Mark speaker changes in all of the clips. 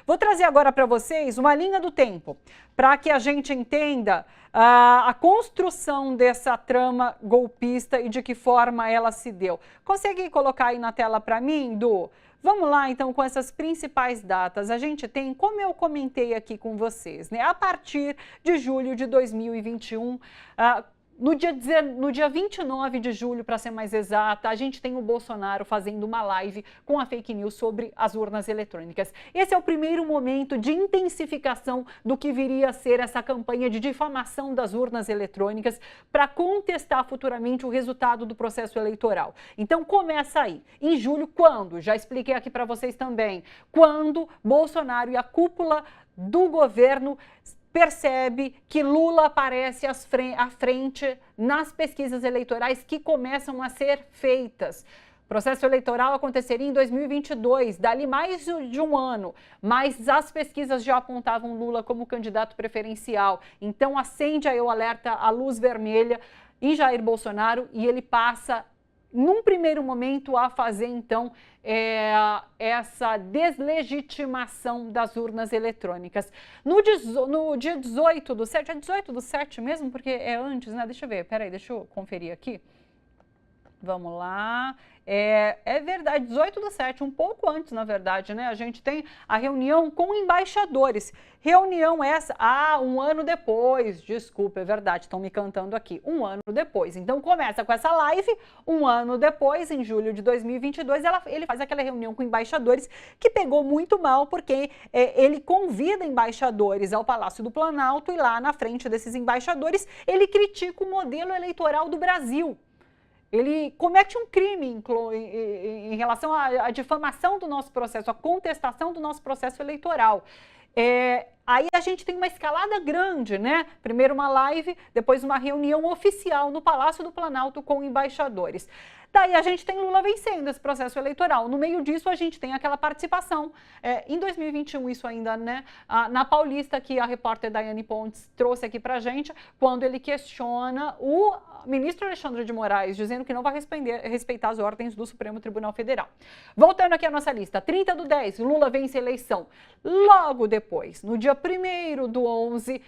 Speaker 1: Vou trazer agora para vocês uma linha do tempo, para que a gente entenda a construção dessa trama golpista e de que forma ela se deu. Consegue colocar aí na tela para mim, Du? Vamos lá, então, com essas principais datas. A gente tem, como eu comentei aqui com vocês, né, a partir de julho de 2021, no dia 29 de julho, para ser mais exata, a gente tem o Bolsonaro fazendo uma live com a fake news sobre as urnas eletrônicas. Esse é o primeiro momento de intensificação do que viria a ser essa campanha de difamação das urnas eletrônicas para contestar futuramente o resultado do processo eleitoral. Então começa aí, em julho, quando? Já expliquei aqui para vocês também, quando Bolsonaro e a cúpula do governo percebe que Lula aparece à frente nas pesquisas eleitorais que começam a ser feitas. O processo eleitoral aconteceria em 2022, dali mais de um ano, mas as pesquisas já apontavam Lula como candidato preferencial. Então acende aí o alerta, a luz vermelha em Jair Bolsonaro e ele passa, num primeiro momento, a fazer, então, essa deslegitimação das urnas eletrônicas. No dia 18 do 7, é 18 do 7 mesmo? Porque é antes, né? Deixa eu ver, peraí, deixa eu conferir aqui. Vamos lá. É verdade, 18 do 7, um pouco antes, na verdade, né? A gente tem a reunião com embaixadores. Reunião essa, um ano depois, desculpa, é verdade, estão me cantando aqui, um ano depois. Então começa com essa live, um ano depois, em julho de 2022, ele faz aquela reunião com embaixadores que pegou muito mal, porque ele convida embaixadores ao Palácio do Planalto e lá na frente desses embaixadores, ele critica o modelo eleitoral do Brasil. Ele comete um crime em relação à difamação do nosso processo, à contestação do nosso processo eleitoral. Aí a gente tem uma escalada grande, né? Primeiro uma live, depois uma reunião oficial no Palácio do Planalto com embaixadores. Daí a gente tem Lula vencendo esse processo eleitoral. No meio disso, a gente tem aquela participação. Em 2021, isso ainda, né? Na Paulista, que a repórter Daiane Pontes trouxe aqui pra gente, quando ele questiona o ministro Alexandre de Moraes, dizendo que não vai respeitar as ordens do Supremo Tribunal Federal. Voltando aqui à nossa lista, 30 do 10, Lula vence a eleição. Logo depois, no dia 1º do 11,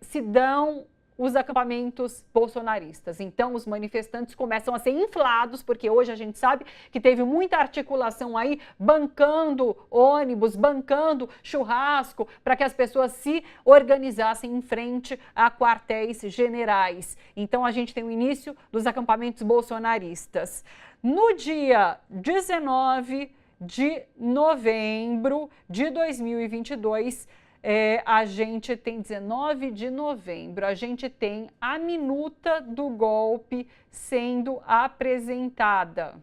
Speaker 1: se dão os acampamentos bolsonaristas. Então, os manifestantes começam a ser inflados, porque hoje a gente sabe que teve muita articulação aí, bancando ônibus, bancando churrasco, para que as pessoas se organizassem em frente a quartéis generais. Então, a gente tem o início dos acampamentos bolsonaristas. No dia 19 de novembro de 2022, a gente tem 19 de novembro, a gente tem a minuta do golpe sendo apresentada.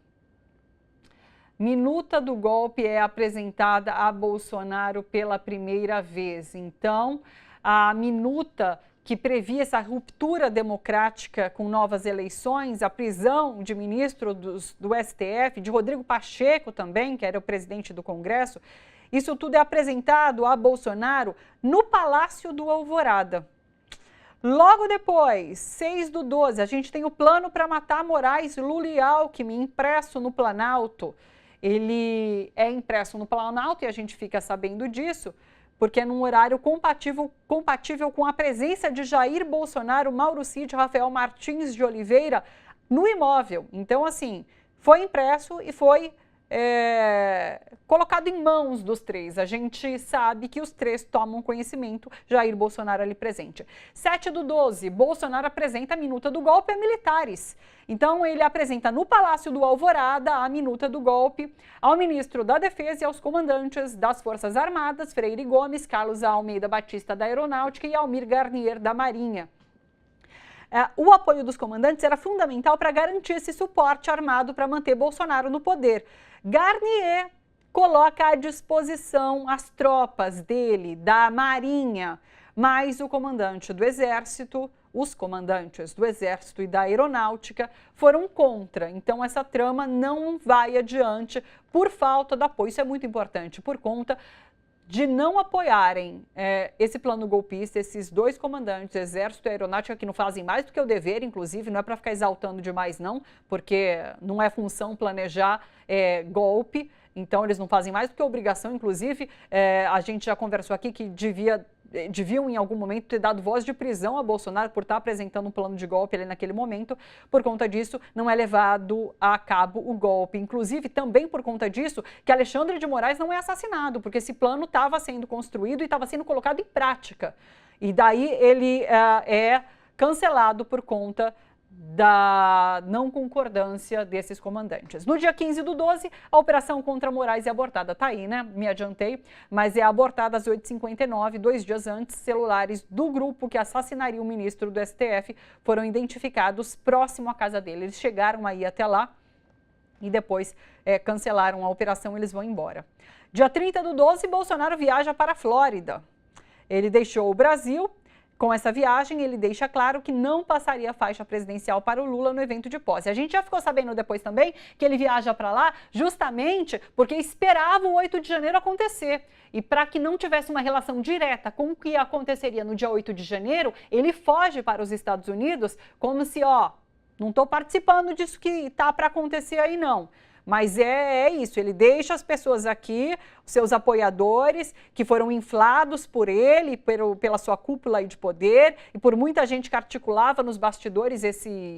Speaker 1: Minuta do golpe é apresentada a Bolsonaro pela primeira vez. Então, a minuta que previa essa ruptura democrática com novas eleições, a prisão de ministro do STF, de Rodrigo Pacheco também, que era o presidente do Congresso, isso tudo é apresentado a Bolsonaro no Palácio do Alvorada. Logo depois, 6 do 12, a gente tem o plano para matar Moraes, Lula e Alckmin impresso no Planalto. Ele é impresso no Planalto e a gente fica sabendo disso, porque é num horário compatível com a presença de Jair Bolsonaro, Mauro Cid, Rafael Martins de Oliveira no imóvel. Então, assim, foi impresso e foi colocado em mãos dos três. A gente sabe que os três tomam conhecimento, Jair Bolsonaro ali presente. 7 do 12, Bolsonaro apresenta a minuta do golpe a militares. Então ele apresenta no Palácio do Alvorada a minuta do golpe ao ministro da Defesa e aos comandantes das Forças Armadas, Freire Gomes, Carlos Almeida Batista da Aeronáutica e Almir Garnier da Marinha. O apoio dos comandantes era fundamental para garantir esse suporte armado para manter Bolsonaro no poder. Garnier coloca à disposição as tropas dele, da Marinha, mas o comandante do Exército, os comandantes do Exército e da Aeronáutica foram contra. Então essa trama não vai adiante por falta de apoio. Isso é muito importante, por conta de não apoiarem esse plano golpista, esses dois comandantes, Exército e Aeronáutica, que não fazem mais do que o dever, inclusive, não é para ficar exaltando demais não, porque não é função planejar golpe, então eles não fazem mais do que obrigação. Inclusive, a gente já conversou aqui que deviam em algum momento ter dado voz de prisão a Bolsonaro por estar apresentando um plano de golpe ali naquele momento. Por conta disso, não é levado a cabo o golpe. Inclusive, também por conta disso, que Alexandre de Moraes não é assassinado, porque esse plano estava sendo construído e estava sendo colocado em prática. E daí ele é cancelado por conta da não concordância desses comandantes. No dia 15/12, a operação contra Moraes é abortada. Tá aí, né? Me adiantei, mas é abortada às 8h59, 2 dias antes. Celulares do grupo que assassinaria o ministro do STF foram identificados próximo à casa dele. Eles chegaram aí até lá e depois cancelaram a operação, eles vão embora. Dia 30/12, Bolsonaro viaja para a Flórida. Ele deixou o Brasil. Com essa viagem, ele deixa claro que não passaria a faixa presidencial para o Lula no evento de posse. A gente já ficou sabendo depois também que ele viaja para lá justamente porque esperava o 8 de janeiro acontecer. E para que não tivesse uma relação direta com o que aconteceria no dia 8 de janeiro, ele foge para os Estados Unidos como se, não estou participando disso que está para acontecer aí não. Mas é isso, ele deixa as pessoas aqui, os seus apoiadores, que foram inflados por ele, pela sua cúpula de poder, e por muita gente que articulava nos bastidores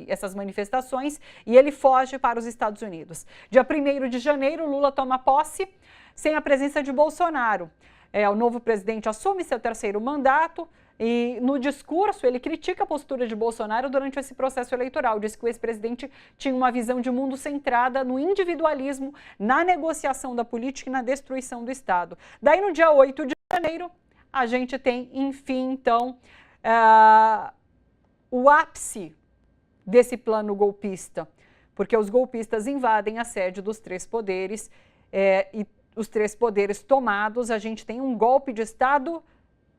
Speaker 1: essas manifestações, e ele foge para os Estados Unidos. Dia 1º de janeiro, Lula toma posse, sem a presença de Bolsonaro. O novo presidente assume seu 3º mandato, e no discurso ele critica a postura de Bolsonaro durante esse processo eleitoral. Diz que o ex-presidente tinha uma visão de mundo centrada no individualismo, na negociação da política e na destruição do Estado. Daí no dia 8 de janeiro, a gente tem, enfim, então, o ápice desse plano golpista, porque os golpistas invadem a sede dos 3 poderes e os 3 poderes tomados, a gente tem um golpe de Estado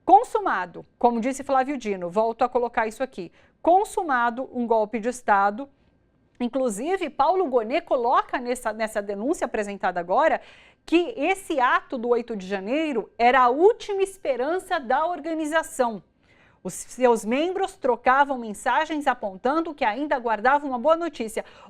Speaker 1: consumado, como disse Flávio Dino, volto a colocar isso aqui, consumado um golpe de Estado. Inclusive, Paulo Gonet coloca nessa denúncia apresentada agora que esse ato do 8 de janeiro era a última esperança da organização. Os seus membros trocavam mensagens apontando que ainda aguardavam uma boa notícia.